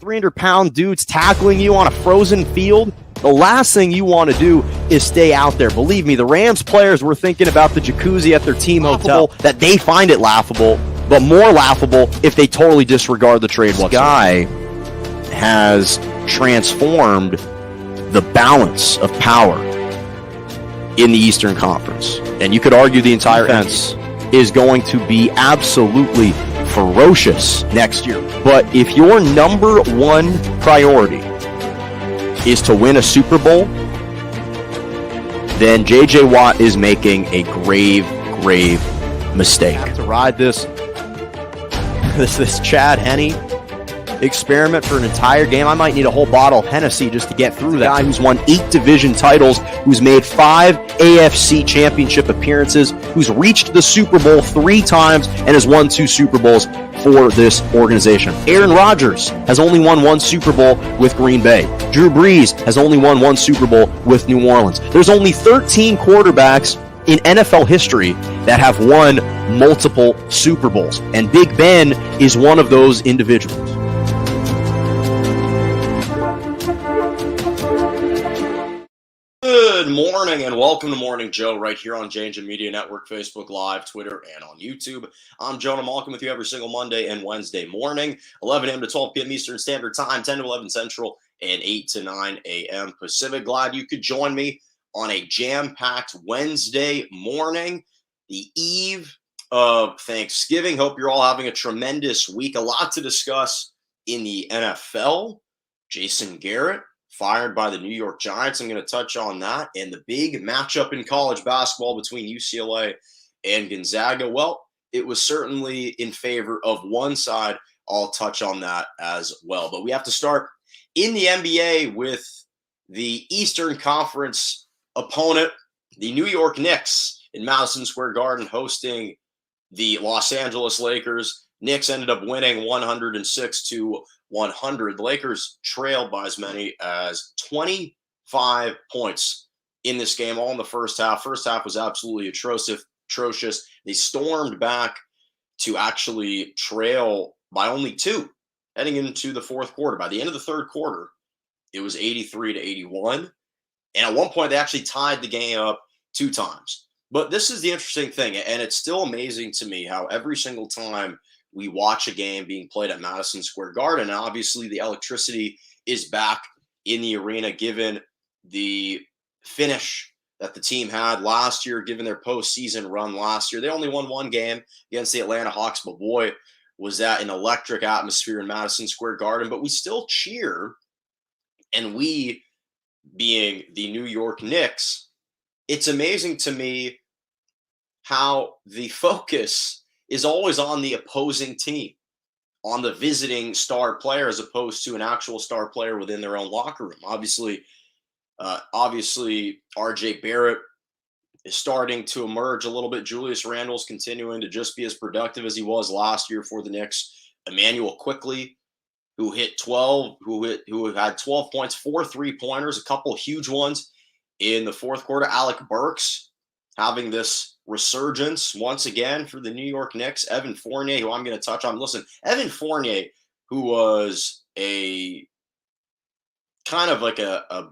300-pound dudes tackling you on a frozen field, the last thing you want to do is stay out there. Believe me, the Rams players were thinking about the jacuzzi at their team hotel, that they find it laughable, but more laughable if they totally disregard the trade whatsoever. This guy has transformed the balance of power in the Eastern Conference. And you could argue the entire defense is going to be absolutely ferocious next year. But if your number one priority is to win a Super Bowl, then J.J. Watt is making a grave mistake. To ride this Chad Henne experiment for an entire game, I might need a whole bottle of Hennessy just to get through that. Guy who's won 8 division titles, who's made 5 AFC championship appearances, who's reached the Super Bowl 3 times and has won 2 Super Bowls for this organization. Aaron Rodgers has only won 1 Super Bowl with Green Bay. Drew Brees has only won 1 Super Bowl with New Orleans. There's only 13 quarterbacks in NFL history that have won multiple Super Bowls, and Big Ben is one of those individuals. Good morning and welcome to Morning Joe right here on J&J Media Network, Facebook Live, Twitter, and on YouTube. I'm Jonah Malcolm with you every single Monday and Wednesday morning, 11 a.m. to 12 p.m. Eastern Standard Time, 10 to 11 Central, and 8 to 9 a.m. Pacific. Glad you could join me on a jam-packed Wednesday morning, the eve of Thanksgiving. Hope you're all having a tremendous week. A lot to discuss in the NFL. Jason Garrett fired by the New York Giants. I'm going to touch on that. And the big matchup in college basketball between UCLA and Gonzaga. Well, it was certainly in favor of one side. I'll touch on that as well. But we have to start in the NBA with the Eastern Conference opponent, the New York Knicks, in Madison Square Garden hosting the Los Angeles Lakers. Knicks ended up winning 106-100. The Lakers trailed by as many as 25 points in this game, all in the first half. First half was absolutely atrocious. They stormed back to actually trail by only 2 heading into the fourth quarter. By the end of the third quarter, it was 83-81. And at one point, they actually tied the game up 2 times. But this is the interesting thing, and it's still amazing to me how every single time we watch a game being played at Madison Square Garden, and obviously the electricity is back in the arena given the finish that the team had last year, given their postseason run last year. They only won 1 game against the Atlanta Hawks, but boy, was that an electric atmosphere in Madison Square Garden. But we still cheer, and we, being the New York Knicks, it's amazing to me how the focus is always on the opposing team, on the visiting star player, as opposed to an actual star player within their own locker room. Obviously, RJ Barrett is starting to emerge a little bit. Julius Randle's continuing to just be as productive as he was last year for the Knicks. Emmanuel Quickley, who had 12 points, 4 3-pointers, a couple huge ones in the fourth quarter. Alec Burks having this resurgence once again for the New York Knicks. Evan Fournier, who I'm going to touch on. Listen, Evan Fournier, who was a kind of like a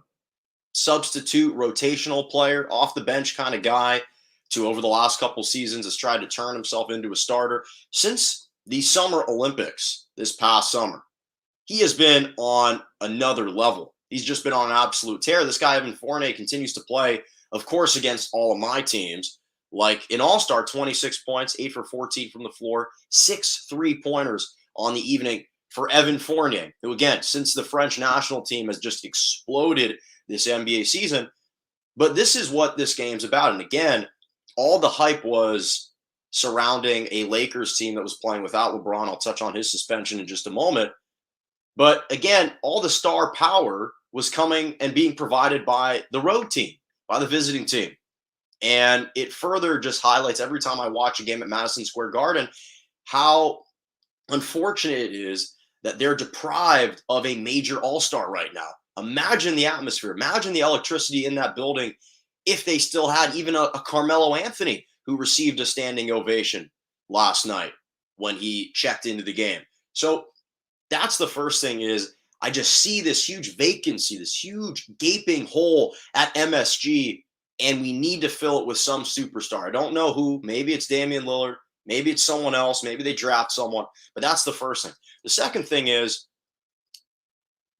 substitute rotational player, off the bench kind of guy, to over the last couple seasons has tried to turn himself into a starter. Since the Summer Olympics this past summer, he has been on another level. He's just been on an absolute tear. This guy, Evan Fournier, continues to play, of course, against all of my teams. Like an all-star, 26 points, 8 for 14 from the floor, 6 3-pointers on the evening for Evan Fournier, who, again, since the French national team has just exploded this NBA season. But this is what this game's about. And again, all the hype was surrounding a Lakers team that was playing without LeBron. I'll touch on his suspension in just a moment. But again, all the star power was coming and being provided by the road team, by the visiting team. And it further just highlights every time I watch a game at Madison Square Garden how unfortunate it is that they're deprived of a major all-star right now. Imagine the atmosphere. Imagine the electricity in that building if they still had even a Carmelo Anthony, who received a standing ovation last night when he checked into the game. So that's the first thing is I just see this huge vacancy, this huge gaping hole at MSG, and we need to fill it with some superstar. I don't know who. Maybe it's Damian Lillard. Maybe it's someone else. Maybe they draft someone. But that's the first thing. The second thing is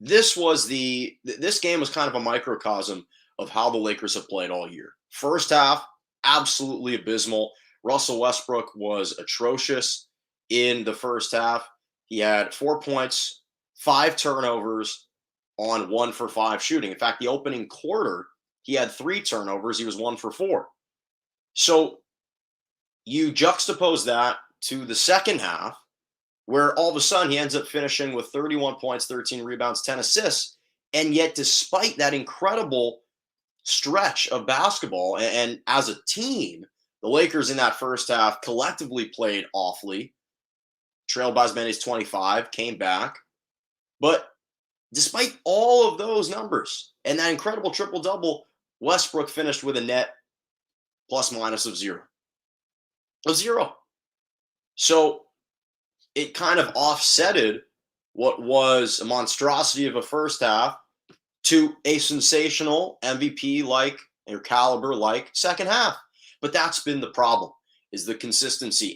this game was kind of a microcosm of how the Lakers have played all year. First half, absolutely abysmal. Russell Westbrook was atrocious in the first half. He had 4 points, 5 turnovers on 1 for 5 shooting. In fact, the opening quarter, he had 3 turnovers. He was 1 for 4. So you juxtapose that to the second half, where all of a sudden he ends up finishing with 31 points, 13 rebounds, 10 assists. And yet, despite that incredible stretch of basketball, and as a team, the Lakers in that first half collectively played awfully, trailed by as many as 25, came back. But despite all of those numbers and that incredible triple-double, Westbrook finished with a net plus minus of 0. Of 0. So it kind of offsetted what was a monstrosity of a first half to a sensational MVP-like or caliber-like second half. But that's been the problem, is the consistency.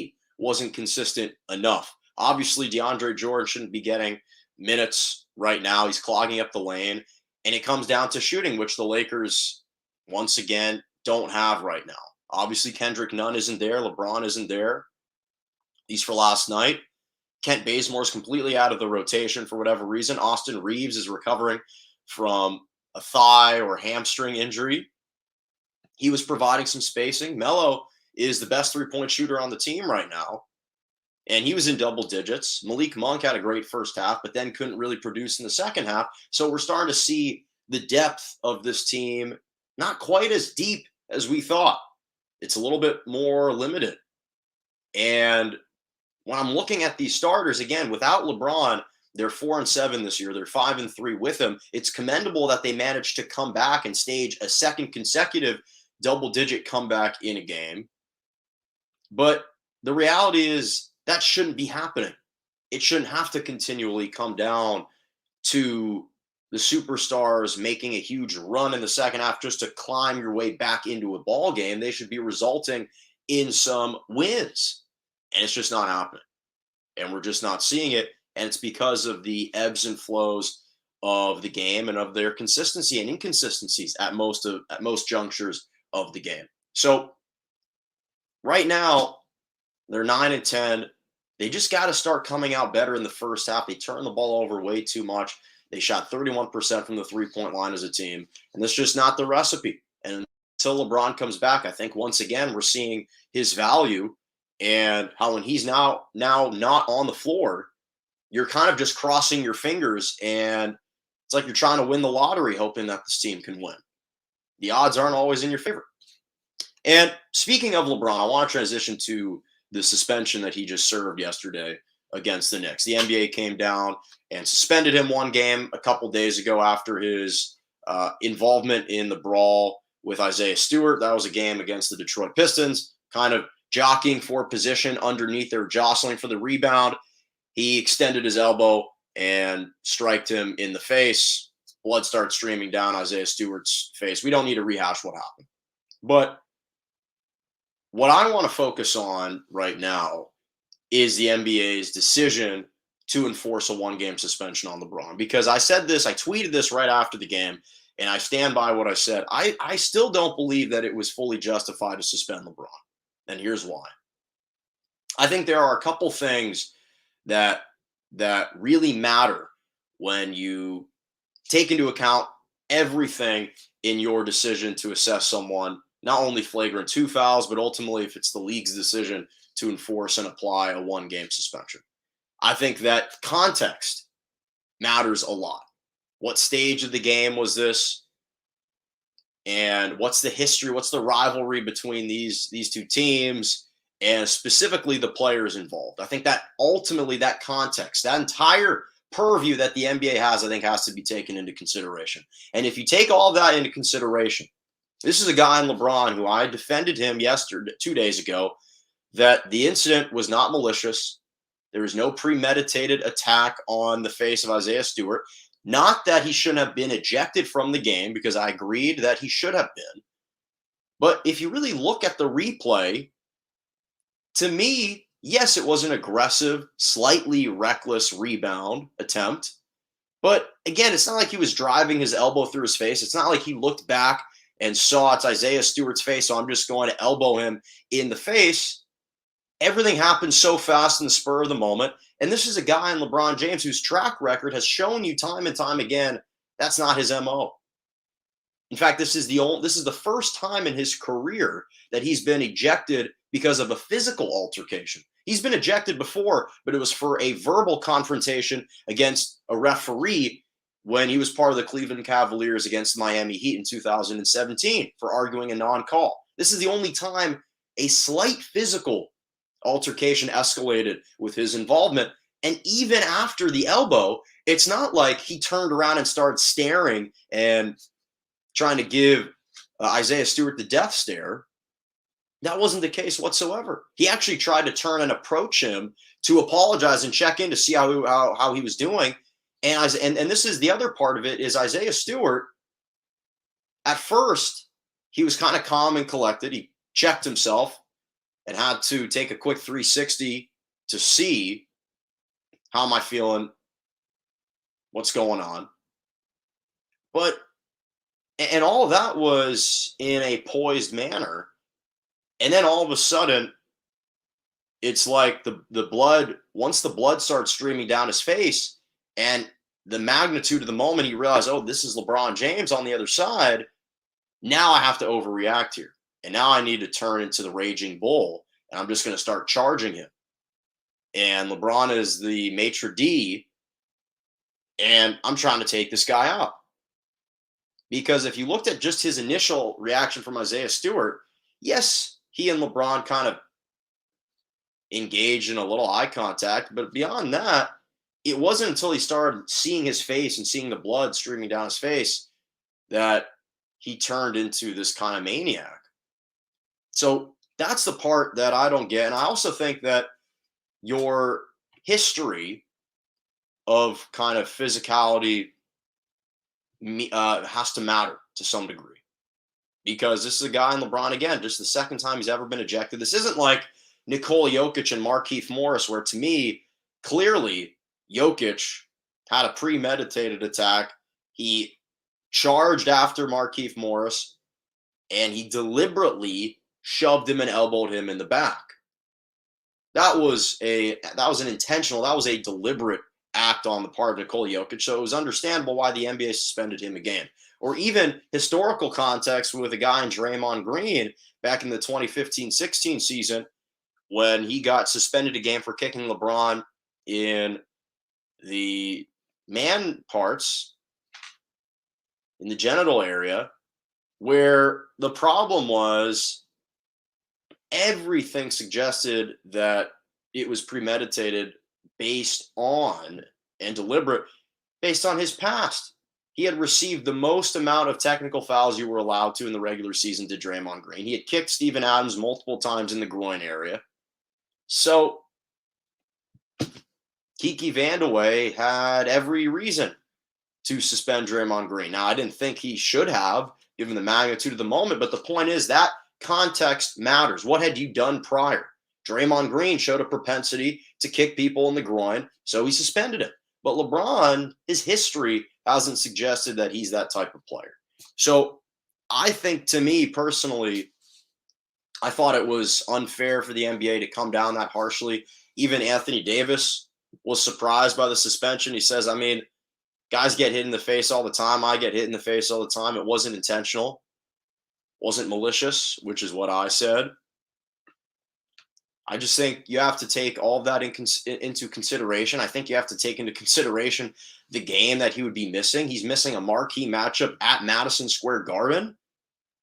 AD wasn't consistent enough. Obviously, DeAndre Jordan shouldn't be getting minutes right now. He's clogging up the lane. And it comes down to shooting, which the Lakers, once again, don't have right now. Obviously, Kendrick Nunn isn't there. LeBron isn't there, at least for last night. Kent Bazemore is completely out of the rotation for whatever reason. Austin Reeves is recovering from a thigh or hamstring injury. He was providing some spacing. Melo is the best three-point shooter on the team right now, and he was in double digits. Malik Monk had a great first half, but then couldn't really produce in the second half. So we're starting to see the depth of this team not quite as deep as we thought. It's a little bit more limited. And when I'm looking at these starters, again, without LeBron, they're 4-7 this year. They're 5-3 with him. It's commendable that they managed to come back and stage a second consecutive double-digit comeback in a game. But the reality is that shouldn't be happening. It shouldn't have to continually come down to the superstars making a huge run in the second half just to climb your way back into a ball game. They should be resulting in some wins. And it's just not happening. And we're just not seeing it. And it's because of the ebbs and flows of the game and of their consistency and inconsistencies at most junctures of the game. So right now, they're 9-10. They just got to start coming out better in the first half. They turned the ball over way too much. They shot 31% from the three-point line as a team. And that's just not the recipe. And until LeBron comes back, I think once again we're seeing his value and how when he's now not on the floor, you're kind of just crossing your fingers, and it's like you're trying to win the lottery hoping that this team can win. The odds aren't always in your favor. And speaking of LeBron, I want to transition to the suspension that he just served yesterday against the Knicks. The NBA came down and suspended him 1 game a couple days ago after his involvement in the brawl with Isaiah Stewart. That was a game against the Detroit Pistons, kind of jockeying for position underneath. They were jostling for the rebound. He extended his elbow and striked him in the face. Blood starts streaming down Isaiah Stewart's face. We don't need to rehash what happened. But what I want to focus on right now is the NBA's decision to enforce a 1-game suspension on LeBron. Because I said this, I tweeted this right after the game, and I stand by what I said. I still don't believe that it was fully justified to suspend LeBron. And here's why. I think there are a couple things that really matter when you take into account everything in your decision to assess someone, not only flagrant 2 fouls, but ultimately if it's the league's decision to enforce and apply a 1-game suspension. I think that context matters a lot. What stage of the game was this? And what's the history? What's the rivalry between these 2 teams? And specifically the players involved. I think that ultimately that context, that entire purview that the NBA has, I think has to be taken into consideration. And if you take all of that into consideration, this is a guy in LeBron who I defended him 2 days ago, that the incident was not malicious. There was no premeditated attack on the face of Isaiah Stewart. Not that he shouldn't have been ejected from the game, because I agreed that he should have been. But if you really look at the replay, to me, yes, it was an aggressive, slightly reckless rebound attempt. But again, it's not like he was driving his elbow through his face. It's not like he looked back and saw it's Isaiah Stewart's face, so I'm just going to elbow him in the face. Everything happened so fast in the spur of the moment. And this is a guy in LeBron James whose track record has shown you time and time again that's not his MO. In fact, this is the first time in his career that he's been ejected because of a physical altercation. He's been ejected before, but it was for a verbal confrontation against a referee when he was part of the Cleveland Cavaliers against Miami Heat in 2017 for arguing a non-call. This is the only time a slight physical altercation escalated with his involvement. And even after the elbow, it's not like he turned around and started staring and trying to give Isaiah Stewart the death stare. That wasn't the case whatsoever. He actually tried to turn and approach him to apologize and check in to see how he was doing. And this is the other part of it, is Isaiah Stewart, at first, he was kind of calm and collected. He checked himself and had to take a quick 360 to see, how am I feeling, what's going on. But, and all of that was in a poised manner. And then all of a sudden, it's like the blood, once the blood starts streaming down his face and the magnitude of the moment, he realized, oh, this is LeBron James on the other side. Now I have to overreact here. And now I need to turn into the raging bull, and I'm just going to start charging him. And LeBron is the maitre d', and I'm trying to take this guy out. Because if you looked at just his initial reaction from Isaiah Stewart, yes, he and LeBron kind of engaged in a little eye contact, but beyond that, it wasn't until he started seeing his face and seeing the blood streaming down his face that he turned into this kind of maniac. So that's the part that I don't get. And I also think that your history of kind of physicality has to matter to some degree. Because this is a guy in LeBron, again, just the second time he's ever been ejected. This isn't like Nikola Jokic and Markieff Morris, where to me, clearly, Jokic had a premeditated attack. He charged after Markieff Morris, and he deliberately shoved him and elbowed him in the back. That was a deliberate act on the part of Nikola Jokic, so it was understandable why the NBA suspended him again. Or even historical context with a guy in Draymond Green back in the 2015-16 season when he got suspended a game for kicking LeBron in the man parts, in the genital area, where the problem was everything suggested that it was premeditated based on, and deliberate, based on his past. He had received the most amount of technical fouls you were allowed to in the regular season to Draymond Green. He had kicked Steven Adams multiple times in the groin area. So Kiki Vandeweghe had every reason to suspend Draymond Green. Now, I didn't think he should have, given the magnitude of the moment, but the point is that context matters. What had you done prior? Draymond Green showed a propensity to kick people in the groin, so he suspended him. But LeBron, his history hasn't suggested that he's that type of player. So I think, to me personally, I thought it was unfair for the NBA to come down that harshly. Even Anthony Davis was surprised by the suspension. He says, I mean, guys get hit in the face all the time. I get hit in the face all the time. It wasn't intentional. It wasn't malicious, which is what I said. I just think you have to take all of that into consideration. I think you have to take into consideration the game that he would be missing. He's missing a marquee matchup at Madison Square Garden,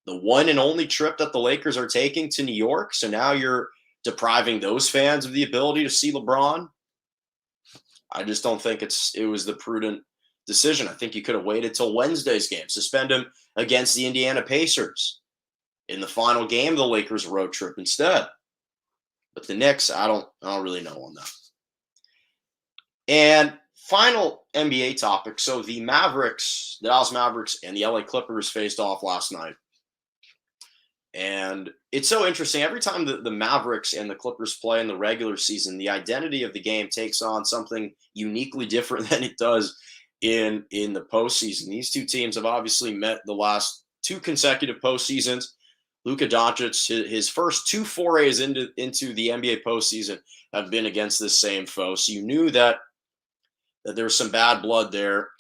the one and only trip that the Lakers are taking to New York. So now you're depriving those fans of the ability to see LeBron. I just don't think it was the prudent decision. I think you could have waited till Wednesday's game, suspend him against the Indiana Pacers in the final game of the Lakers road trip instead. But the Knicks, I don't really know on that. And final NBA topic. So the Dallas Mavericks and the LA Clippers faced off last night. And it's so interesting. Every time the Mavericks and the Clippers play in the regular season, the identity of the game takes on something uniquely different than it does in the postseason. These two teams have obviously met the last two consecutive postseasons. Luka Doncic, his first two forays into the NBA postseason have been against this same foe. So you knew that there was some bad blood there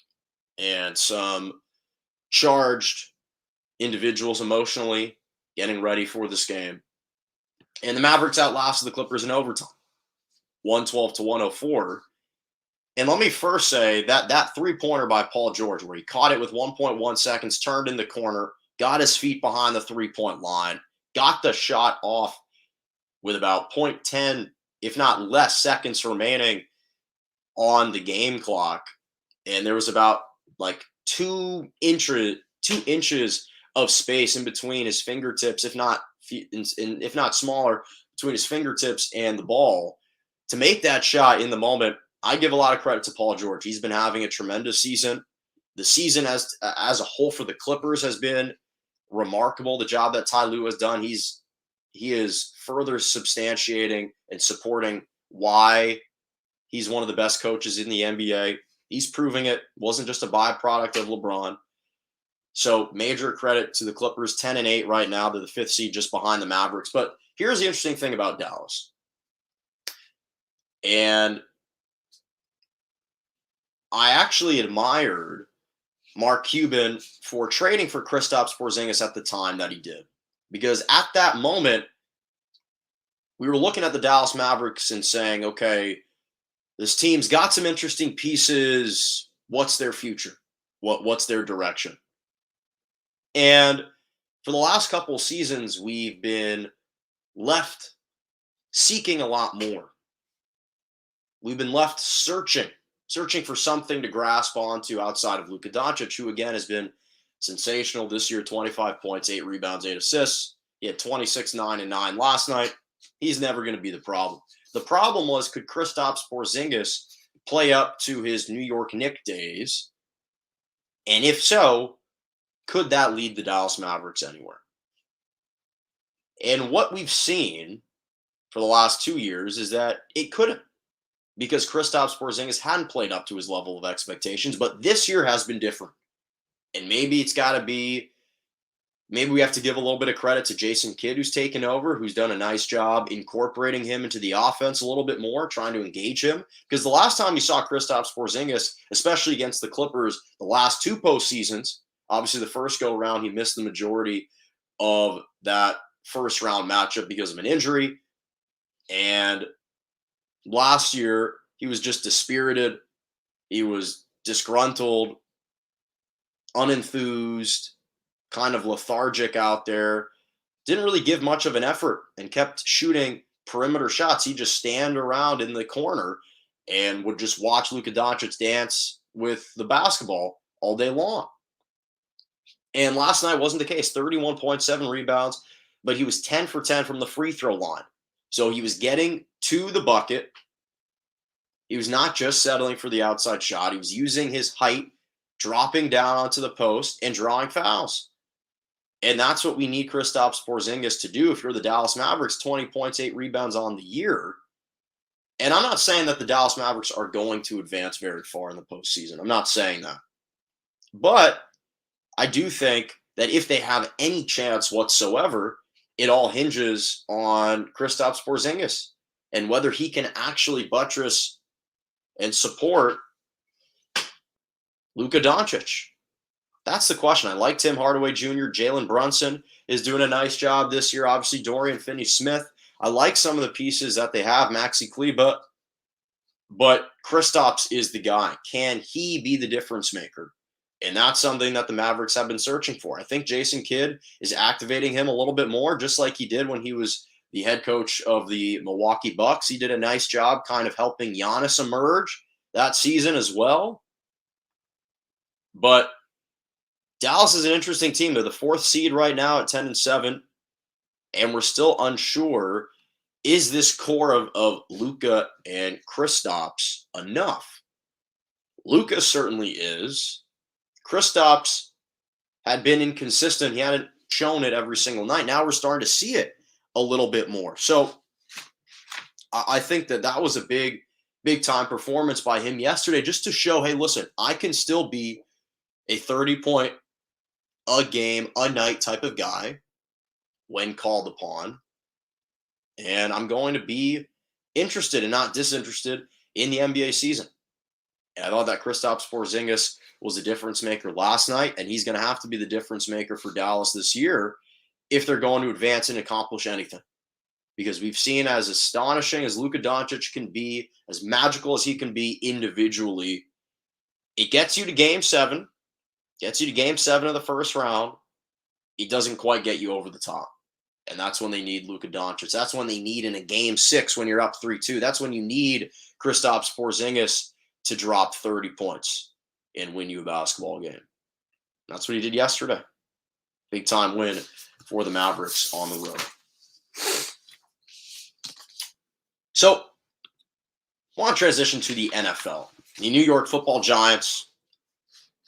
and some charged individuals emotionally getting ready for this game. And the Mavericks outlasted the Clippers in overtime, 112-104. And let me first say that three-pointer by Paul George, where he caught it with 1.1 seconds, turned in the corner, got his feet behind the three-point line, got the shot off with about 0.10, if not less, seconds remaining on the game clock. And there was about like 2 inches of space in between his fingertips, if not smaller, between his fingertips and the ball. To make that shot in the moment, I give a lot of credit to Paul George. He's been having a tremendous season. The season as a whole for the Clippers has been remarkable. The job that Ty Lue has done, he is further substantiating and supporting why he's one of the best coaches in the NBA. He's proving it. Wasn't just a byproduct of LeBron. So major credit to the Clippers, 10-8 right now. They're the 5th seed just behind the Mavericks. But here's the interesting thing about Dallas. And I actually admired Mark Cuban for trading for Kristaps Porzingis at the time that he did. Because at that moment, we were looking at the Dallas Mavericks and saying, okay, this team's got some interesting pieces. What's their future? What's their direction? And for the last couple of seasons, we've been left seeking a lot more. We've been left searching for something to grasp onto outside of Luka Doncic, who again has been sensational this year, 25 points, 8 rebounds, 8 assists. He had 26, 9, and 9 last night. He's never going to be the problem. The problem was, could Kristaps Porzingis play up to his New York Knicks days? And if so, could that lead the Dallas Mavericks anywhere? And what we've seen for the last 2 years is that it couldn't, because Kristaps Porzingis hadn't played up to his level of expectations. But this year has been different. And maybe it's got to be, maybe we have to give a little bit of credit to Jason Kidd, who's taken over, who's done a nice job incorporating him into the offense a little bit more, trying to engage him. Because the last time you saw Kristaps Porzingis, especially against the Clippers, the last 2 postseasons, obviously the first go-around, he missed the majority of that first-round matchup because of an injury. And last year, he was just dispirited. He was disgruntled, unenthused, kind of lethargic out there. Didn't really give much of an effort and kept shooting perimeter shots. He'd just stand around in the corner and would just watch Luka Doncic dance with the basketball all day long. And last night wasn't the case. 31.7 rebounds, but he was 10 for 10 from the free throw line. So he was getting to the bucket. He was not just settling for the outside shot. He was using his height, dropping down onto the post, and drawing fouls. And that's what we need Kristaps Porzingis to do if you're the Dallas Mavericks. 20 points, 8 rebounds on the year. And I'm not saying that the Dallas Mavericks are going to advance very far in the postseason. I'm not saying that. But I do think that if they have any chance whatsoever, it all hinges on Kristaps Porzingis and whether he can actually buttress and support Luka Doncic. That's the question. I like Tim Hardaway Jr. Jalen Brunson is doing a nice job this year. Obviously, Dorian Finney-Smith. I like some of the pieces that they have. Maxi Kleba. But Kristaps is the guy. Can he be the difference maker? And that's something that the Mavericks have been searching for. I think Jason Kidd is activating him a little bit more, just like he did when he was the head coach of the Milwaukee Bucks. He did a nice job kind of helping Giannis emerge that season as well. But Dallas is an interesting team. They're the 4th seed right now at 10-7. And we're still unsure, is this core of Luka and Kristaps enough Luka certainly is. Kristaps had been inconsistent. He hadn't shown it every single night. Now we're starting to see it a little bit more. So I think that was a big time performance by him yesterday, just to show, hey, listen, I can still be a 30-point a game, a night type of guy when called upon. And I'm going to be interested and not disinterested in the NBA season. And I thought that Kristaps Porzingis was a difference maker last night, and he's going to have to be the difference maker for Dallas this year if they're going to advance and accomplish anything. Because we've seen, as astonishing as Luka Doncic can be, as magical as he can be individually, it gets you to Game 7, gets you to Game 7 of the first round. It doesn't quite get you over the top. And that's when they need Luka Doncic. That's when they need in a Game 6 when you're up 3-2. That's when you need Kristaps Porzingis to drop 30 points and win you a basketball game. That's what he did yesterday. Big time win for the Mavericks on the road. So, I want to transition to the NFL. The New York Football Giants,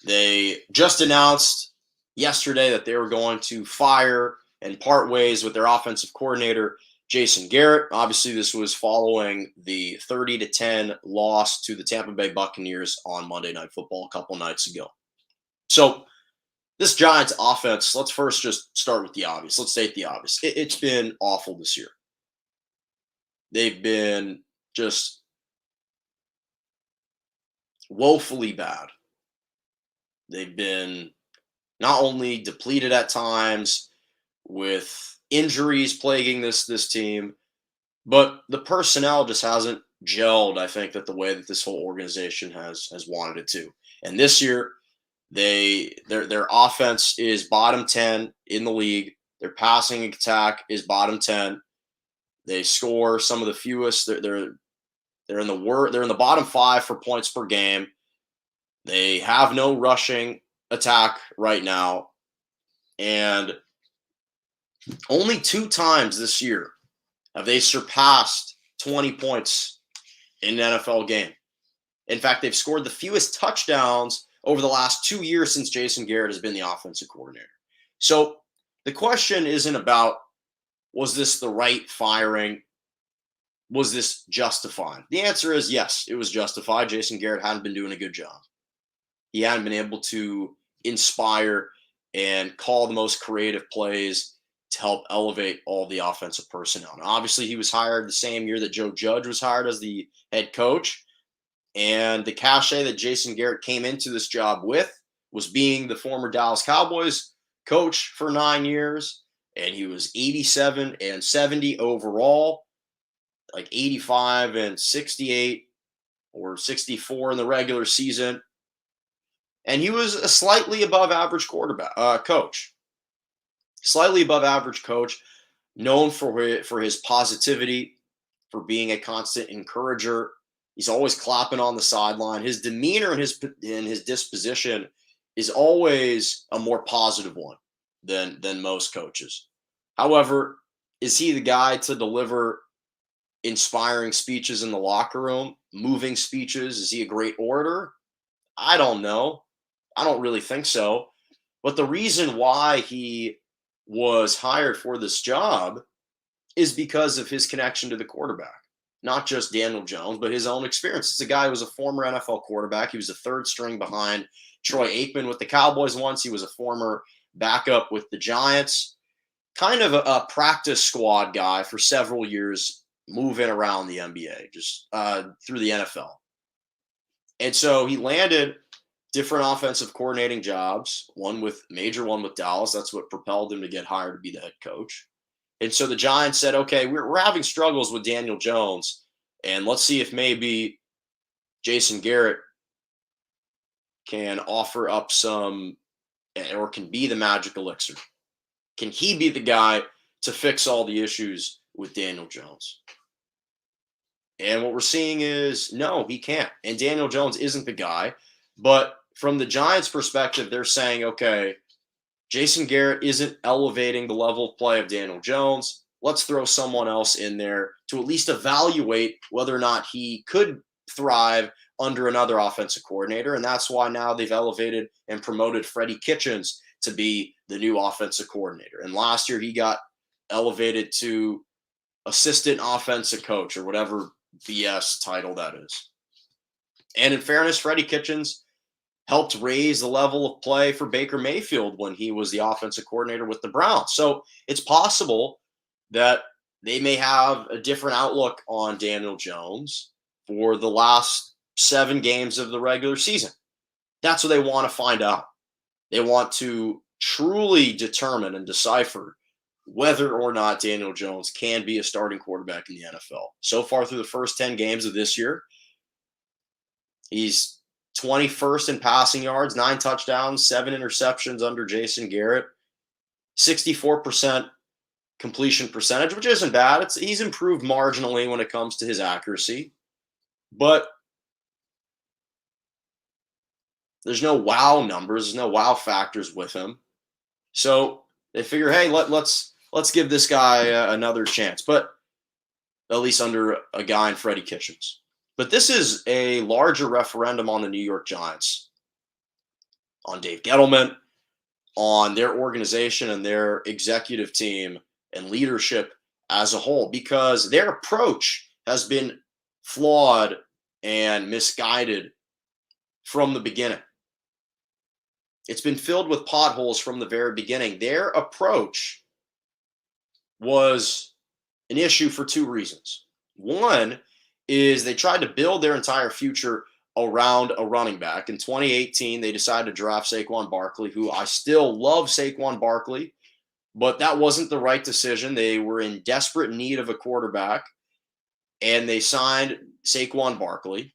they just announced yesterday that they were going to fire and part ways with their offensive coordinator, Jason Garrett. Obviously, this was following the 30-10 loss to the Tampa Bay Buccaneers on Monday Night Football a couple nights ago. So, this Giants offense, let's first just start with the obvious. Let's state the obvious. It's been awful this year. They've been just woefully bad. They've been not only depleted at times with injuries plaguing this team, but the personnel just hasn't gelled, I think, that the way that this whole organization has wanted it to. And this year, their offense is bottom 10 in the league. Their passing attack is bottom 10. They score some of the fewest. They're in the bottom 5 for points per game. They have no rushing attack right now, and only 2 times this year have they surpassed 20 points in an NFL game. In fact, they've scored the fewest touchdowns over the last 2 years since Jason Garrett has been the offensive coordinator. So the question isn't about, was this the right firing? Was this justified? The answer is yes, it was justified. Jason Garrett hadn't been doing a good job. He hadn't been able to inspire and call the most creative plays to help elevate all the offensive personnel. Now, obviously, he was hired the same year that Joe Judge was hired as the head coach. And the cachet that Jason Garrett came into this job with was being the former Dallas Cowboys coach for 9 years. And he was 87-70 overall, like 85-68 or 64 in the regular season. And he was a slightly above average coach. Slightly above average coach, known for his positivity, for being a constant encourager. He's always clapping on the sideline. His demeanor and his disposition is always a more positive one than most coaches. However, is he the guy to deliver inspiring speeches in the locker room, moving speeches? Is he a great orator? I don't know. I don't really think so. But the reason why he was hired for this job is because of his connection to the quarterback. Not just Daniel Jones, but his own experience. It's a guy who was a former NFL quarterback. He was the third string behind Troy Aikman with the Cowboys once. He was a former backup with the Giants. Kind of a practice squad guy for several years, moving around the NBA, just through the NFL. And so he landed different offensive coordinating jobs, one with Dallas. That's what propelled him to get hired to be the head coach. And so the Giants said, okay, we're having struggles with Daniel Jones, and let's see if maybe Jason Garrett can offer up some, or can be the magic elixir. Can he be the guy to fix all the issues with Daniel Jones? And what we're seeing is, no, he can't. And Daniel Jones isn't the guy. But from the Giants' perspective, they're saying, okay, Jason Garrett isn't elevating the level of play of Daniel Jones. Let's throw someone else in there to at least evaluate whether or not he could thrive under another offensive coordinator. And that's why now they've elevated and promoted Freddie Kitchens to be the new offensive coordinator. And last year he got elevated to assistant offensive coach or whatever BS title that is. And in fairness, Freddie Kitchens helped raise the level of play for Baker Mayfield when he was the offensive coordinator with the Browns. So it's possible that they may have a different outlook on Daniel Jones for the last 7 games of the regular season. That's what they want to find out. They want to truly determine and decipher whether or not Daniel Jones can be a starting quarterback in the NFL. So far through the first 10 games of this year, he's 21st in passing yards, 9 touchdowns, 7 interceptions under Jason Garrett, 64% completion percentage, which isn't bad. He's improved marginally when it comes to his accuracy, but there's no wow numbers, there's no wow factors with him. So they figure, hey, let's give this guy another chance, but at least under a guy in Freddie Kitchens. But this is a larger referendum on the New York Giants, on Dave Gettleman, on their organization and their executive team and leadership as a whole, because their approach has been flawed and misguided from the beginning. It's been filled with potholes from the very beginning. Their approach was an issue for 2 reasons. One is they tried to build their entire future around a running back. In 2018, they decided to draft Saquon Barkley, who I still love Saquon Barkley, but that wasn't the right decision. They were in desperate need of a quarterback, and they signed Saquon Barkley,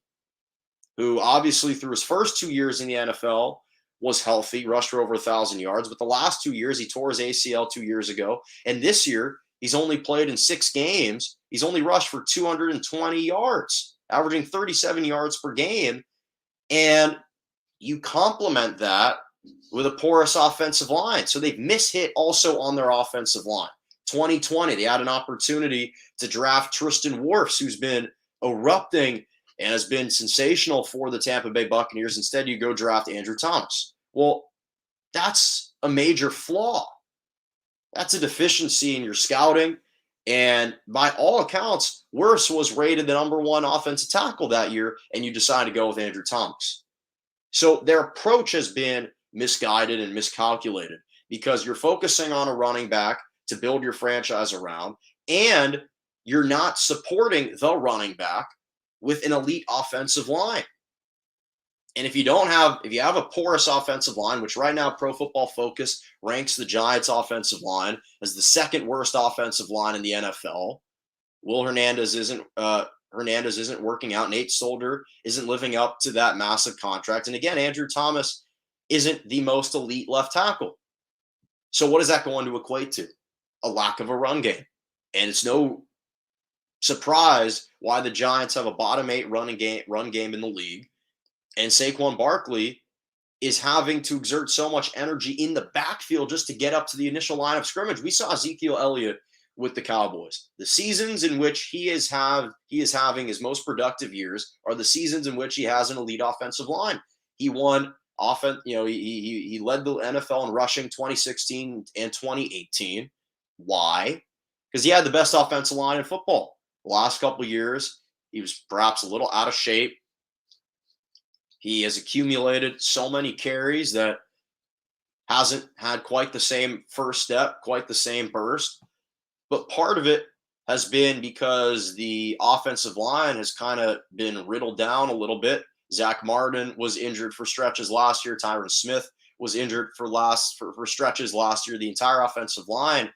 who obviously through his first 2 years in the NFL was healthy, rushed for over 1,000 yards. But the last 2 years, he tore his ACL 2 years ago. And this year, he's only played in 6 games. He's only rushed for 220 yards, averaging 37 yards per game. And you complement that with a porous offensive line. So they've mishit also on their offensive line. 2020, they had an opportunity to draft Tristan Wirfs, who's been erupting and has been sensational for the Tampa Bay Buccaneers. Instead, you go draft Andrew Thomas. Well, that's a major flaw. That's a deficiency in your scouting. And by all accounts, Wirfs was rated the #1 offensive tackle that year, and you decide to go with Andrew Thomas. So their approach has been misguided and miscalculated because you're focusing on a running back to build your franchise around, and you're not supporting the running back with an elite offensive line. And if you have a porous offensive line, which right now Pro Football Focus ranks the Giants' offensive line as the 2nd worst offensive line in the NFL. Will Hernandez isn't working out. Nate Solder isn't living up to that massive contract. And again, Andrew Thomas isn't the most elite left tackle. So what is that going to equate to? A lack of a run game. And it's no surprise why the Giants have a bottom 8 run game in the league. And Saquon Barkley is having to exert so much energy in the backfield just to get up to the initial line of scrimmage. We saw Ezekiel Elliott with the Cowboys. The seasons in which he is having his most productive years are the seasons in which he has an elite offensive line. He won offense, he led the NFL in rushing 2016 and 2018. Why? Because he had the best offensive line in football. The last couple of years, he was perhaps a little out of shape. He has accumulated so many carries that hasn't had quite the same first step, quite the same burst. But part of it has been because the offensive line has kind of been riddled down a little bit. Zach Martin was injured for stretches last year. Tyron Smith was injured for stretches last year. The entire offensive line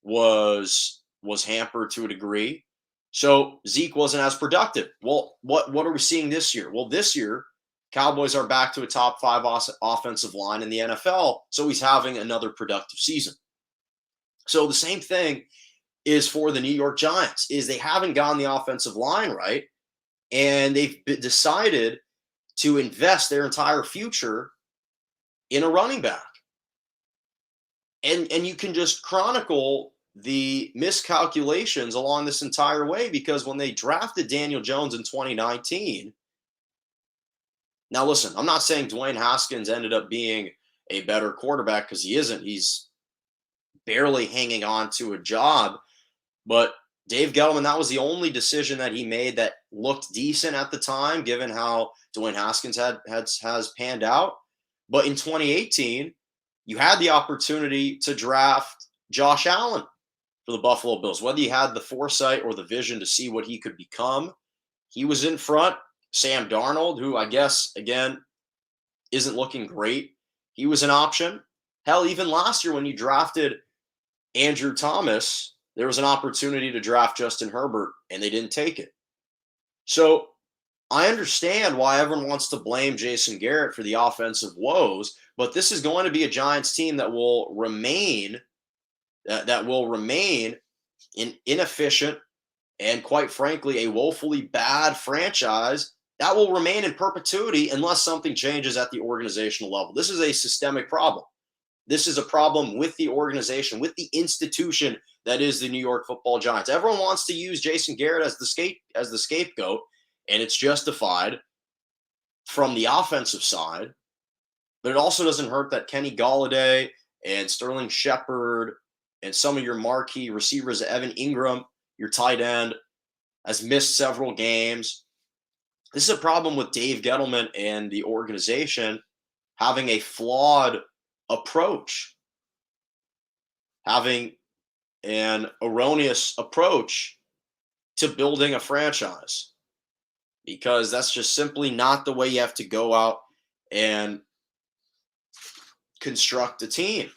was hampered to a degree. So Zeke wasn't as productive. Well, what are we seeing this year? Well, this year, Cowboys are back to a top 5 offensive line in the NFL, so he's having another productive season. So the same thing is for the New York Giants, is they haven't gotten the offensive line right, and they've decided to invest their entire future in a running back. And you can just chronicle the miscalculations along this entire way, because when they drafted Daniel Jones in 2019, Now, listen, I'm not saying Dwayne Haskins ended up being a better quarterback because he isn't. He's barely hanging on to a job. But Dave Gettleman, that was the only decision that he made that looked decent at the time, given how Dwayne Haskins has panned out. But in 2018, you had the opportunity to draft Josh Allen for the Buffalo Bills. Whether you had the foresight or the vision to see what he could become, he was in front. Sam Darnold, who I guess, again, isn't looking great, he was an option. Hell, even last year when you drafted Andrew Thomas, there was an opportunity to draft Justin Herbert, and they didn't take it. So I understand why everyone wants to blame Jason Garrett for the offensive woes, but this is going to be a Giants team that will remain inefficient and, quite frankly, a woefully bad franchise that will remain in perpetuity unless something changes at the organizational level. This is a systemic problem. This is a problem with the organization, with the institution that is the New York Football Giants. Everyone wants to use Jason Garrett as the scapegoat, and it's justified from the offensive side. But it also doesn't hurt that Kenny Golladay and Sterling Shepard and some of your marquee receivers, Evan Ingram, your tight end, has missed several games. This is a problem with Dave Gettleman and the organization having a flawed approach, having an erroneous approach to building a franchise, because that's just simply not the way you have to go out and construct a team.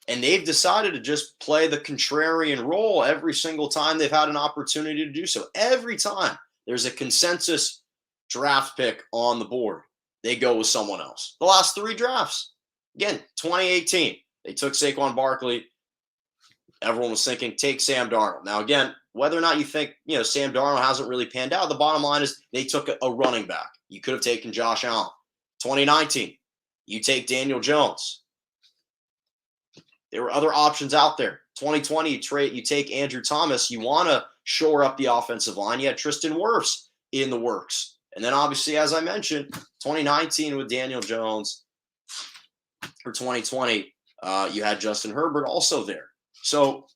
And they've decided to just play the contrarian role every single time they've had an opportunity to do so. Every time there's a consensus draft pick on the board, they go with someone else. The last 3 drafts, again, 2018, they took Saquon Barkley. Everyone was thinking, take Sam Darnold. Now, again, whether or not you think, Sam Darnold hasn't really panned out, the bottom line is they took a running back. You could have taken Josh Allen. 2019, you take Daniel Jones. There were other options out there. 2020, you take Andrew Thomas. You want to shore up the offensive line. You had Tristan Wirfs in the works. And then, obviously, as I mentioned, 2019 with Daniel Jones. For 2020, you had Justin Herbert also there. So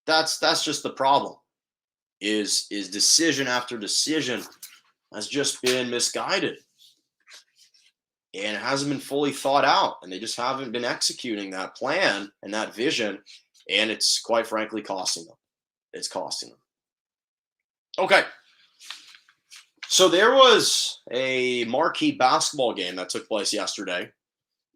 that's just the problem. Is decision after decision has just been misguided, and it hasn't been fully thought out, and they just haven't been executing that plan and that vision, and it's quite frankly costing them. It's costing them. Okay. So there was a marquee basketball game that took place yesterday.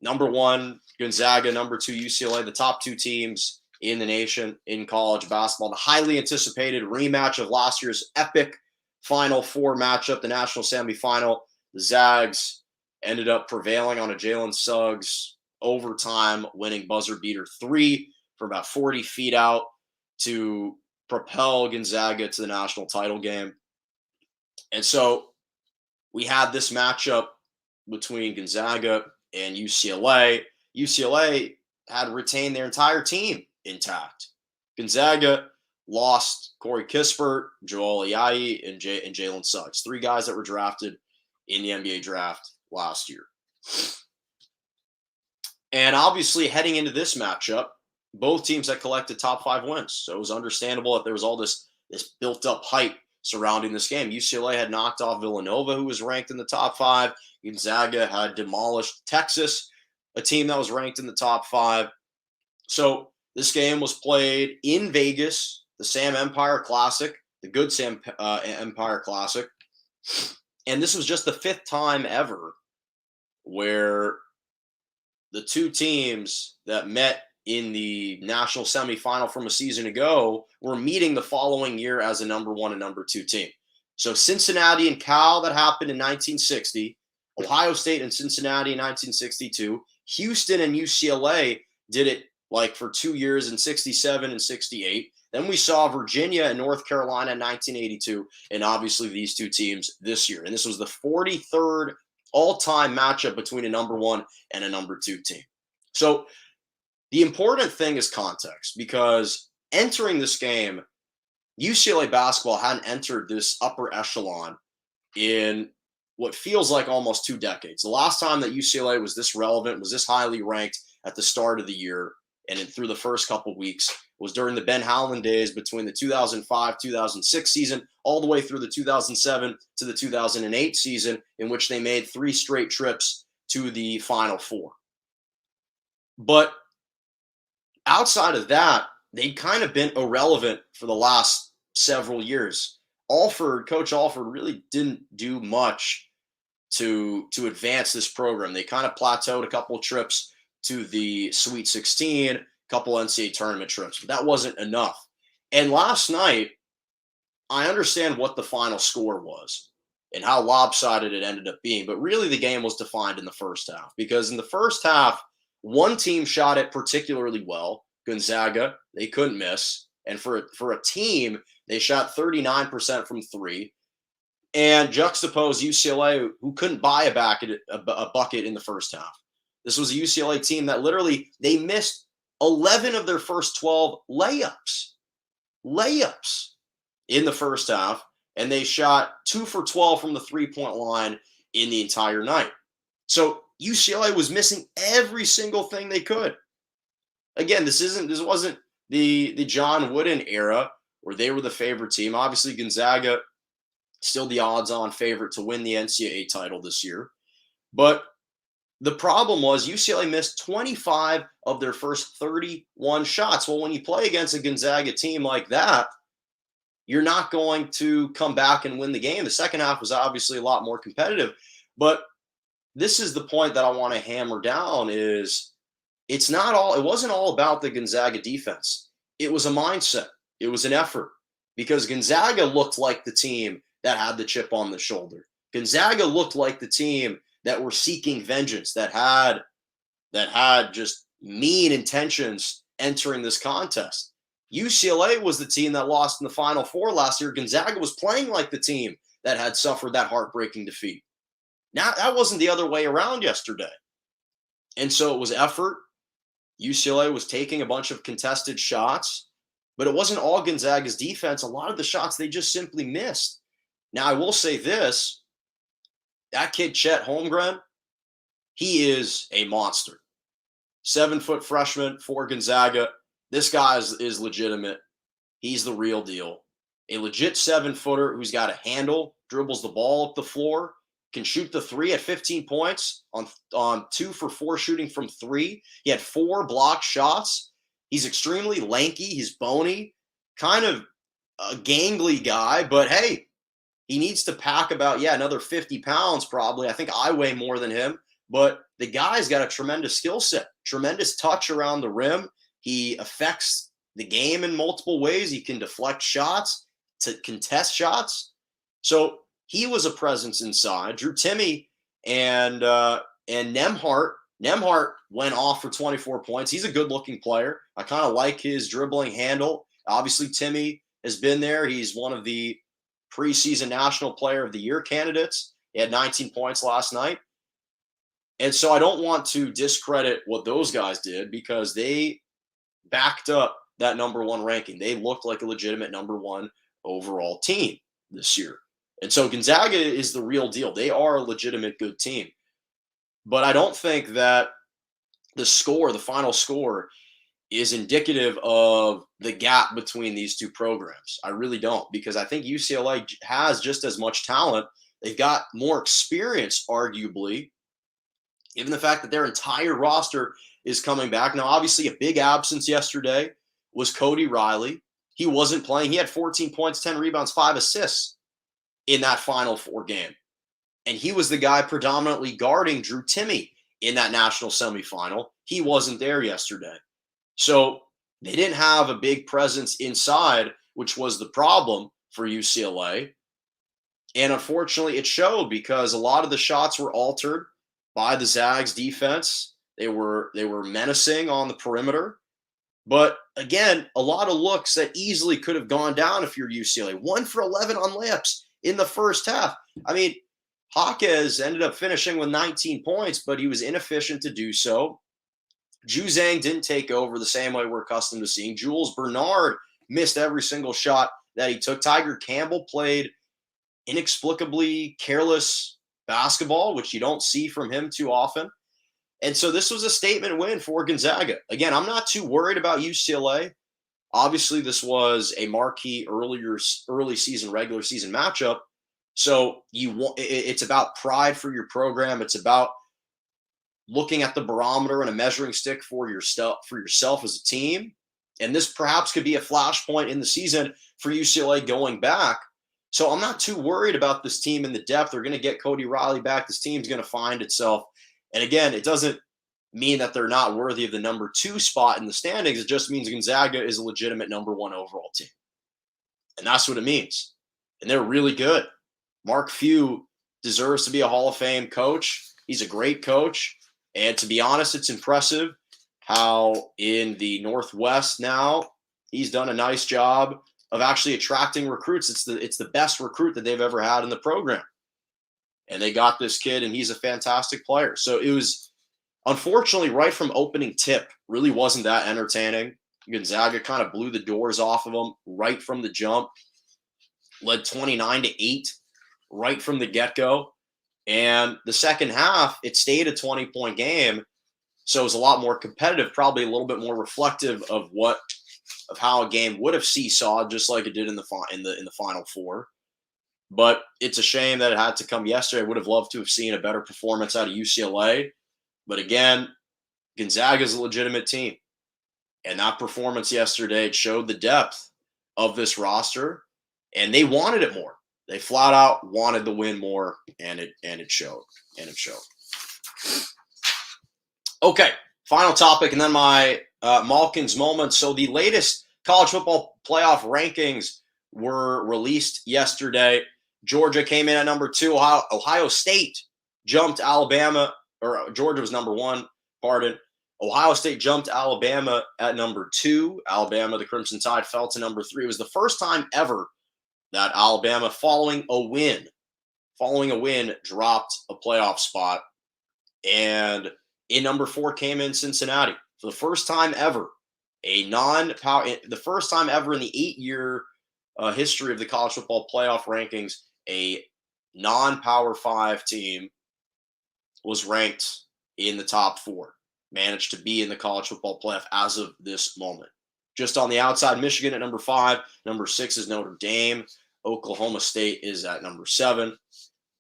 Number 1, Gonzaga. Number 2, UCLA. The top 2 teams in the nation in college basketball. The highly anticipated rematch of last year's epic Final Four matchup, the national semifinal. The Zags ended up prevailing on a Jalen Suggs overtime winning buzzer beater 3 from about 40 feet out to propel Gonzaga to the national title game. And so we had this matchup between Gonzaga and UCLA. UCLA had retained their entire team intact. Gonzaga lost Corey Kispert, Joel Ayayi, and Jalen Suggs, 3 guys that were drafted in the NBA draft last year. And obviously, heading into this matchup, both teams had collected top 5 wins. So it was understandable that there was all this built-up hype surrounding this game. UCLA had knocked off Villanova, who was ranked in the top 5. Gonzaga had demolished Texas, a team that was ranked in the top 5. So this game was played in Vegas, the Sam Empire Classic, the good Sam Empire Classic. And this was just the 5th time ever where the 2 teams that met in the national semifinal from a season ago were meeting the following year as a number 1 and number 2 team. So Cincinnati and Cal, that happened in 1960. Ohio State and Cincinnati in 1962. Houston and UCLA did it like for 2 years in 67 and 68. Then we saw Virginia and North Carolina in 1982, and obviously these 2 teams this year. And this was the 43rd all-time matchup between a number 1 and a number 2 team. So the important thing is context, because entering this game, UCLA basketball hadn't entered this upper echelon in what feels like almost 2 decades. The last time that UCLA was this relevant, was this highly ranked at the start of the year and through the first couple weeks was during the Ben Howland days between the 2005-2006 season all the way through the 2007 to the 2008 season, in which they made 3 straight trips to the Final Four. But outside of that, they'd kind of been irrelevant for the last several years. Coach Alford really didn't do much to advance this program. They kind of plateaued a couple of trips to the Sweet 16, a couple NCAA tournament trips, but that wasn't enough. And last night, I understand what the final score was and how lopsided it ended up being, but really the game was defined in the first half, because in the first half, one team shot it particularly well, Gonzaga. They couldn't miss. And for a team, they shot 39% from 3. And juxtapose UCLA, who couldn't buy a bucket in the first half. This was a UCLA team that literally, they missed 11 of their first 12 layups in the first half. And they shot 2 for 12 from the 3-point line in the entire night. So UCLA was missing every single thing they could. Again, this wasn't the John Wooden era where they were the favorite team. Obviously, Gonzaga still the odds-on favorite to win the NCAA title this year. But the problem was UCLA missed 25 of their first 31 shots. Well, when you play against a Gonzaga team like that, you're not going to come back and win the game. The second half was obviously a lot more competitive. But this is the point that I want to hammer down is it wasn't all about the Gonzaga defense. It was a mindset. It was an effort, because Gonzaga looked like the team that had the chip on the shoulder. Gonzaga looked like the team that were seeking vengeance, that had just mean intentions entering this contest. UCLA was the team that lost in the Final Four last year. Gonzaga was playing like the team that had suffered that heartbreaking defeat. Now, that wasn't the other way around yesterday. And so it was effort. UCLA was taking a bunch of contested shots, but it wasn't all Gonzaga's defense. A lot of the shots they just simply missed. Now, I will say this. That kid, Chet Holmgren, he is a monster. 7-foot freshman for Gonzaga. This guy is legitimate. He's the real deal. A legit 7-footer who's got a handle, dribbles the ball up the floor, can shoot the 3 at 15 points on 2 for 4 shooting from 3. He had 4 blocked shots. He's extremely lanky. He's bony, kind of a gangly guy, but hey, he needs to pack about, another 50 pounds probably. I think I weigh more than him, but the guy's got a tremendous skill set, tremendous touch around the rim. He affects the game in multiple ways. He can deflect shots, to contest shots. So he was a presence inside. Drew Timme and Nembhard. Nembhard went off for 24 points. He's a good-looking player. I kind of like his dribbling handle. Obviously, Timme has been there. He's one of the preseason National Player of the Year candidates. He had 19 points last night. And so I don't want to discredit what those guys did, because they backed up that number 1 ranking. They looked like a legitimate number 1 overall team this year. And so Gonzaga is the real deal. They are a legitimate good team. But I don't think that the final score, is indicative of the gap between these two programs. I really don't, because I think UCLA has just as much talent. They've got more experience, arguably, given the fact that their entire roster is coming back. Now, obviously, a big absence yesterday was Cody Riley. He wasn't playing. He had 14 points, 10 rebounds, 5 assists in that Final Four game. And he was the guy predominantly guarding Drew Timme in that national semifinal. He wasn't there yesterday. So they didn't have a big presence inside, which was the problem for UCLA. And unfortunately, it showed, because a lot of the shots were altered by the Zags defense. They were menacing on the perimeter. But again, a lot of looks that easily could have gone down if you're UCLA. 1 for 11 on layups in the first half. I mean, Jaquez ended up finishing with 19 points, but he was inefficient to do so. Juzang didn't take over the same way we're accustomed to seeing. Jules Bernard missed every single shot that he took. Tiger Campbell played inexplicably careless basketball, which you don't see from him too often. And so this was a statement win for Gonzaga. Again, I'm not too worried about UCLA. Obviously, this was a marquee early season, regular season matchup. So it's about pride for your program. It's about looking at the barometer and a measuring stick for yourself as a team. And this perhaps could be a flashpoint in the season for UCLA going back. So I'm not too worried about this team in the depth. They're going to get Cody Riley back. This team's going to find itself. And again, it doesn't mean that they're not worthy of the number 2 spot in the standings. It just means Gonzaga is a legitimate number 1 overall team. And that's what it means. And they're really good. Mark Few deserves to be a Hall of Fame coach. He's a great coach. And to be honest, it's impressive how in the Northwest now, he's done a nice job of actually attracting recruits. It's the best recruit that they've ever had in the program. And they got this kid, and he's a fantastic player. So it was, unfortunately, right from opening tip, really wasn't that entertaining. Gonzaga kind of blew the doors off of them right from the jump, led 29-8 right from the get-go. And the second half, it stayed a 20-point game. So it was a lot more competitive, probably a little bit more reflective of how a game would have seesawed, just like it did in the Final Four. But it's a shame that it had to come yesterday. I would have loved to have seen a better performance out of UCLA. But again, Gonzaga is a legitimate team. And that performance yesterday showed the depth of this roster. And they wanted it more. They flat out wanted the win more, and it showed. And it showed. Okay, final topic, and then my Malkin's moment. So the latest college football playoff rankings were released yesterday. Georgia came in at number 2. Ohio State jumped Alabama, or Georgia was number 1, pardon. Ohio State jumped Alabama at number 2. Alabama, the Crimson Tide, fell to number 3. It was the first time ever that Alabama, following a win, dropped a playoff spot. And in number 4 came in Cincinnati. For the first time ever, the first time ever in the 8-year history of the college football playoff rankings, a non-Power 5 team was ranked in the top 4, managed to be in the college football playoff as of this moment. Just on the outside, Michigan at number 5. Number 6 is Notre Dame. Oklahoma State is at number 7.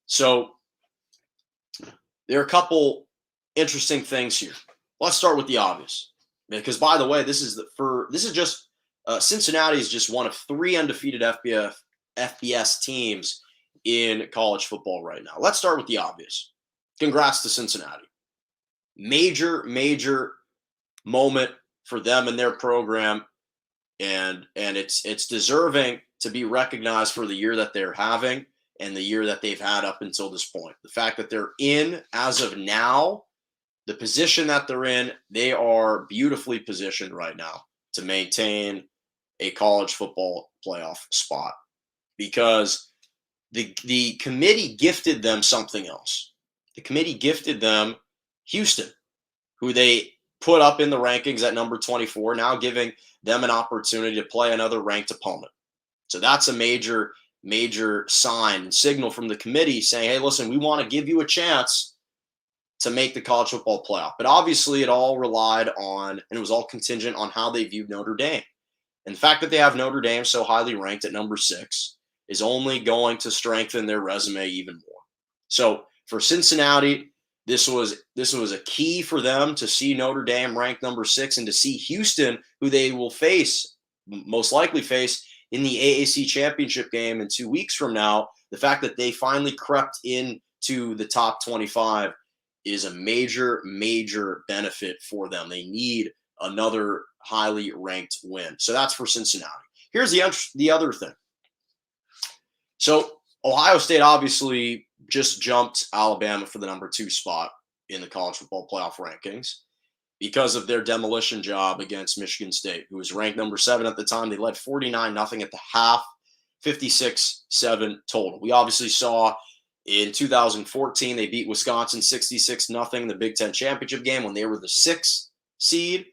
So there are a couple interesting things here. Let's start with the obvious, because by the way, Cincinnati is just one of 3 undefeated FBS teams in college football right now. Let's start with the obvious. Congrats to Cincinnati. Major moment for them and their program, and it's deserving to be recognized for the year that they're having and the year that they've had up until this point. The fact that they're in, as of now, the position that they're in, they are beautifully positioned right now to maintain a college football playoff spot, because the committee gifted them something else. The committee gifted them Houston, who they put up in the rankings at number 24, now giving them an opportunity to play another ranked opponent. So that's a major sign and signal from the committee saying, hey, listen, we want to give you a chance to make the college football playoff. But obviously it all relied on, and it was all contingent on how they viewed Notre Dame. And the fact that they have Notre Dame so highly ranked at number 6 is only going to strengthen their resume even more. So for Cincinnati, this was a key for them to see Notre Dame ranked number 6 and to see Houston, who they will most likely face in the AAC championship game in 2 weeks from now. The fact that they finally crept into the top 25 is a major benefit for them. They need another highly ranked win. So that's for Cincinnati. Here's the other thing. So Ohio State obviously just jumped Alabama for the number 2 spot in the college football playoff rankings because of their demolition job against Michigan State, who was ranked number 7 at the time. They led 49-0 at the half, 56-7 total. We obviously saw in 2014, they beat Wisconsin 66-0 in the Big Ten championship game when they were the 6th seed.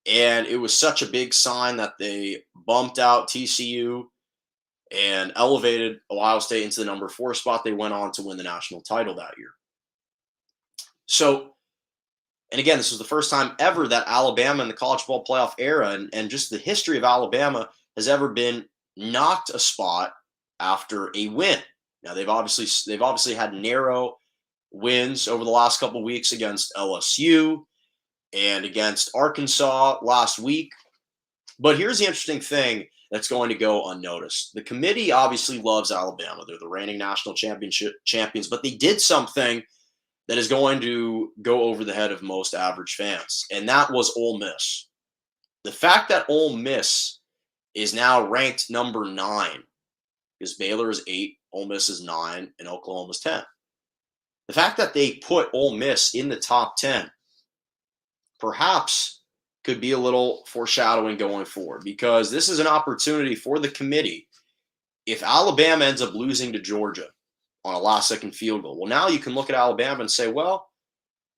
And it was such a big sign that they bumped out TCU and elevated Ohio State into the number 4 spot. They went on to win the national title that year. So, and again, this was the first time ever that Alabama in the college football playoff era and just the history of Alabama has ever been knocked a spot after a win. Now they've obviously had narrow wins over the last couple of weeks against LSU and against Arkansas last week. But here's the interesting thing that's going to go unnoticed. The committee obviously loves Alabama. They're the reigning national champions, but they did something that is going to go over the head of most average fans, and that was Ole Miss. The fact that Ole Miss is now ranked number 9, because Baylor is 8, Ole Miss is 9, and Oklahoma's 10. The fact that they put Ole Miss in the top 10 perhaps could be a little foreshadowing going forward, because this is an opportunity for the committee. If Alabama ends up losing to Georgia on a last-second field goal, well, now you can look at Alabama and say, well,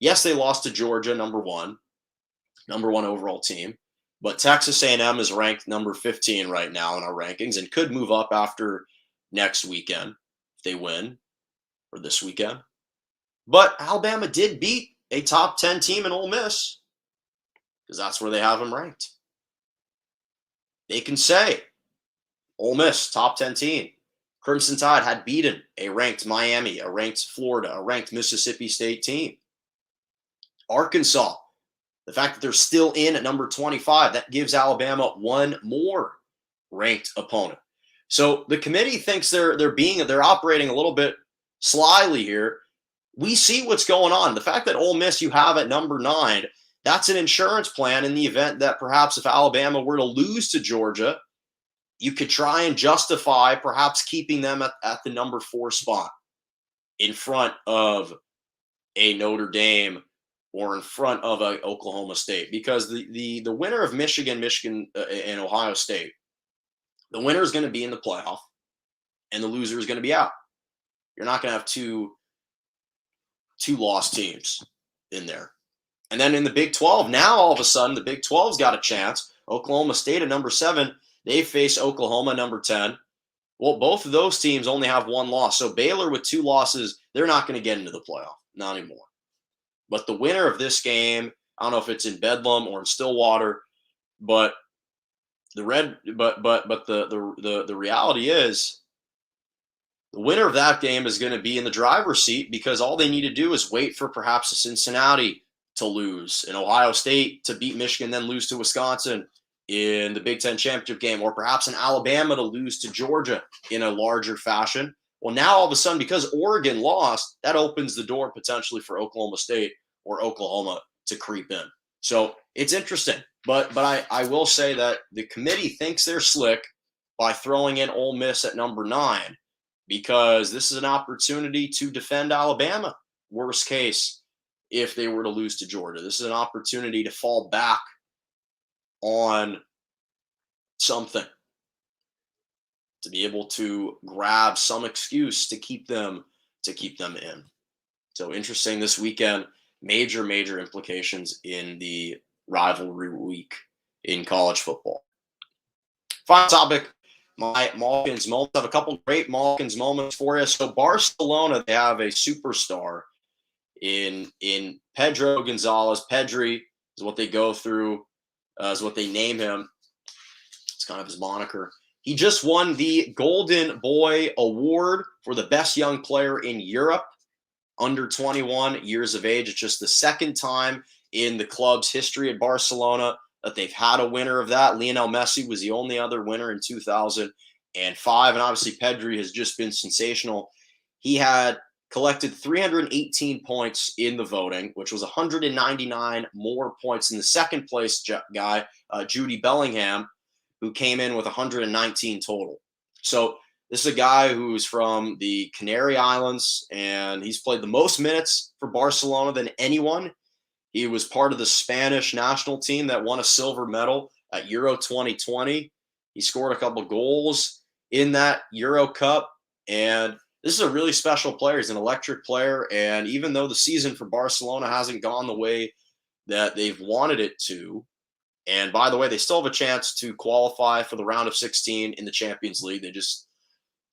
yes, they lost to Georgia, number one overall team, but Texas A&M is ranked number 15 right now in our rankings and could move up after next weekend if they win, or this weekend. But Alabama did beat a top 10 team in Ole Miss, because that's where they have them ranked. They can say, Ole Miss, top 10 team. Crimson Tide had beaten a ranked Miami, a ranked Florida, a ranked Mississippi State team. Arkansas, the fact that they're still in at number 25, that gives Alabama one more ranked opponent. So the committee thinks they're operating a little bit slyly here. We see what's going on. The fact that Ole Miss you have at number 9, that's an insurance plan in the event that perhaps if Alabama were to lose to Georgia, you could try and justify perhaps keeping them at the number 4 spot in front of a Notre Dame or in front of a Oklahoma State, because the winner of Michigan, and Ohio State, the winner is going to be in the playoff and the loser is going to be out. You're not going to have two lost teams in there. And then in the Big 12, now all of a sudden the Big 12's got a chance. Oklahoma State at number 7, they face Oklahoma number 10. Well, both of those teams only have 1 loss. So Baylor with 2 losses, they're not going to get into the playoff, not anymore. But the winner of this game, I don't know if it's in Bedlam or in Stillwater, but the reality is the winner of that game is going to be in the driver's seat, because all they need to do is wait for perhaps a Cincinnati to lose, and Ohio State to beat Michigan, then lose to Wisconsin in the Big Ten championship game, or perhaps an Alabama to lose to Georgia in a larger fashion. Well, now all of a sudden, because Oregon lost, that opens the door potentially for Oklahoma State or Oklahoma to creep in. So it's interesting. But I will say that the committee thinks they're slick by throwing in Ole Miss at number 9, because this is an opportunity to defend Alabama, worst case, if they were to lose to Georgia. This is an opportunity to fall back on something, to be able to grab some excuse to keep them in. So interesting this weekend. Major implications in the rivalry week in college football. Final topic, my Malkins moments. I have a couple great Malkins moments for you. So Barcelona, they have a superstar in Pedro Gonzalez. Pedri is what they go through, is what they name him. It's kind of his moniker. He just won the Golden Boy Award for the best young player in Europe, under 21 years of age. It's just the second time in the club's history at Barcelona that they've had a winner of that. Lionel Messi was the only other winner in 2005. And obviously Pedri has just been sensational. He had collected 318 points in the voting, which was 199 more points than the second place guy, Jude Bellingham, who came in with 119 total. So this is a guy who's from the Canary Islands, and he's played the most minutes for Barcelona than anyone. He was part of the Spanish national team that won a silver medal at Euro 2020. He scored a couple goals in that Euro Cup, and this is a really special player. He's an electric player, and even though the season for Barcelona hasn't gone the way that they've wanted it to, and by the way, they still have a chance to qualify for the round of 16 in the Champions League. They just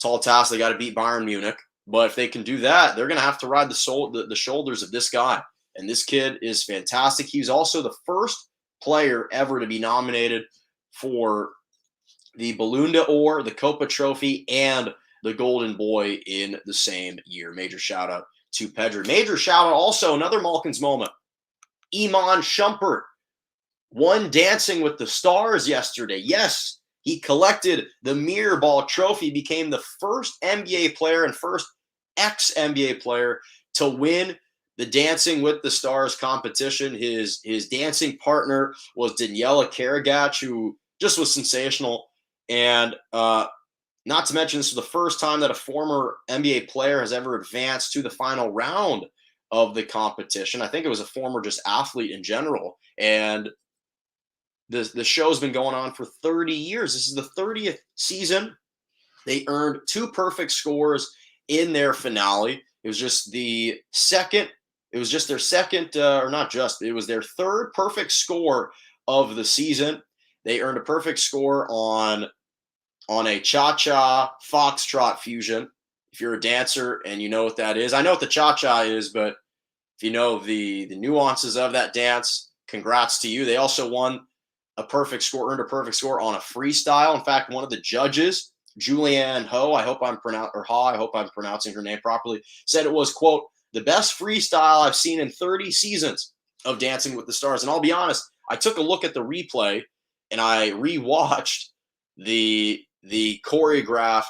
tall task. They got to beat Bayern Munich. But if they can do that, they're going to have to ride the shoulders of this guy. And this kid is fantastic. He's also the first player ever to be nominated for the Ballon d'Or, the Copa Trophy, and the Golden Boy in the same year. Major shout out to Pedri. Major shout out also, another Malkin's moment. Iman Shumpert won Dancing with the Stars yesterday. Yes, he collected the Mirror Ball Trophy, became the first NBA player and first ex-NBA player to win the Dancing with the Stars competition. His dancing partner was Daniela Karagach, who just was sensational. And not to mention, this is the first time that a former NBA player has ever advanced to the final round of the competition. I think it was a former just athlete in general. And the show's been going on for 30 years. This is the 30th season. They earned 2 perfect scores in their finale. It was just their second, it was their third perfect score of the season. They earned a perfect score on a cha-cha foxtrot fusion. If you're a dancer and you know what that is, I know what the cha-cha is, but if you know the nuances of that dance, congrats to you. They also won a perfect score, earned a perfect score on a freestyle. In fact, one of the judges, Julianne Ho, I hope I'm pronouncing her name properly, said it was, quote, the best freestyle I've seen in 30 seasons of Dancing with the Stars. And I'll be honest, I took a look at the replay and I rewatched the choreographed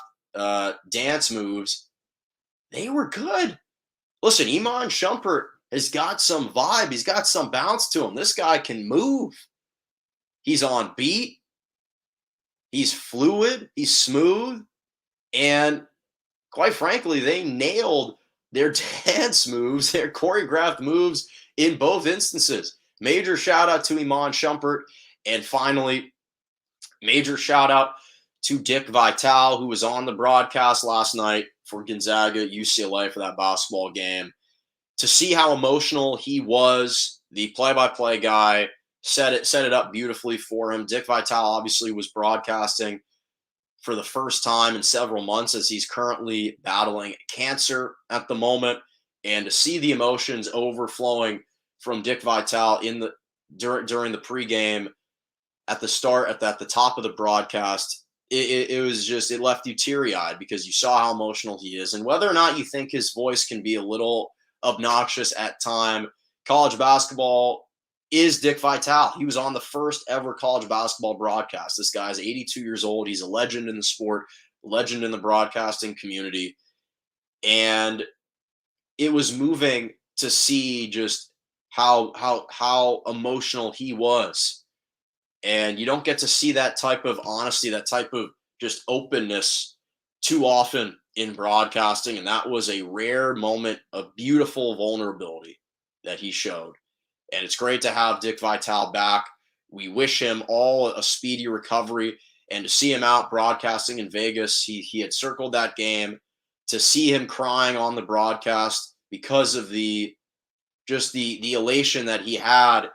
dance moves. They were good. Listen, Iman Shumpert has got some vibe. He's got some bounce to him. This guy can move. He's on beat. He's fluid. He's smooth. And quite frankly, they nailed their dance moves, their choreographed moves in both instances. Major shout out to Iman Shumpert. And finally, major shout out to Dick Vitale, who was on the broadcast last night for Gonzaga, UCLA for that basketball game. To see how emotional he was, the play-by-play guy set it up beautifully for him. Dick Vitale obviously was broadcasting for the first time in several months, as he's currently battling cancer at the moment. And to see the emotions overflowing from Dick Vitale during the pregame at the top of the broadcast, it left you teary-eyed because you saw how emotional he is. And whether or not you think his voice can be a little obnoxious at time, college basketball is Dick Vitale. He was on the first ever college basketball broadcast. This guy's 82 years old. He's a legend in the sport, legend in the broadcasting community. And it was moving to see just how emotional he was. And you don't get to see that type of honesty, that type of just openness too often in broadcasting. And that was a rare moment of beautiful vulnerability that he showed. And it's great to have Dick Vitale back. We wish him all a speedy recovery. And to see him out broadcasting in Vegas, he had circled that game. To see him crying on the broadcast because of the elation that he had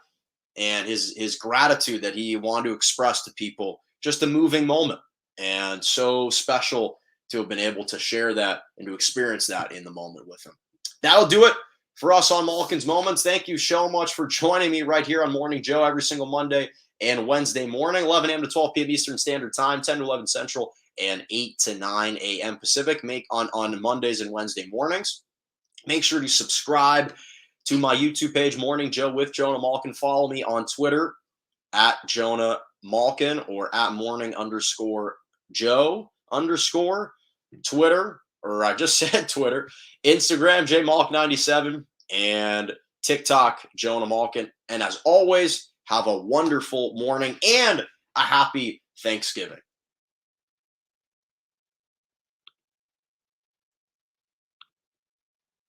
and his gratitude that he wanted to express to people, just a moving moment. And so special to have been able to share that and to experience that in the moment with him. That'll do it for us on Malkin's Moments. Thank you so much for joining me right here on Morning Joe every single Monday and Wednesday morning, 11 a.m. to 12 p.m. Eastern Standard Time, 10 to 11 Central, and 8 to 9 a.m. Pacific. On Mondays and Wednesday mornings. Make sure to subscribe to my YouTube page, Morning Joe with Jonah Malkin. Follow me on Twitter at Jonah Malkin or at morning_Joe_. Twitter, or I just said Twitter, Instagram, JMalk97, and TikTok, Jonah Malkin. And as always, have a wonderful morning and a happy Thanksgiving.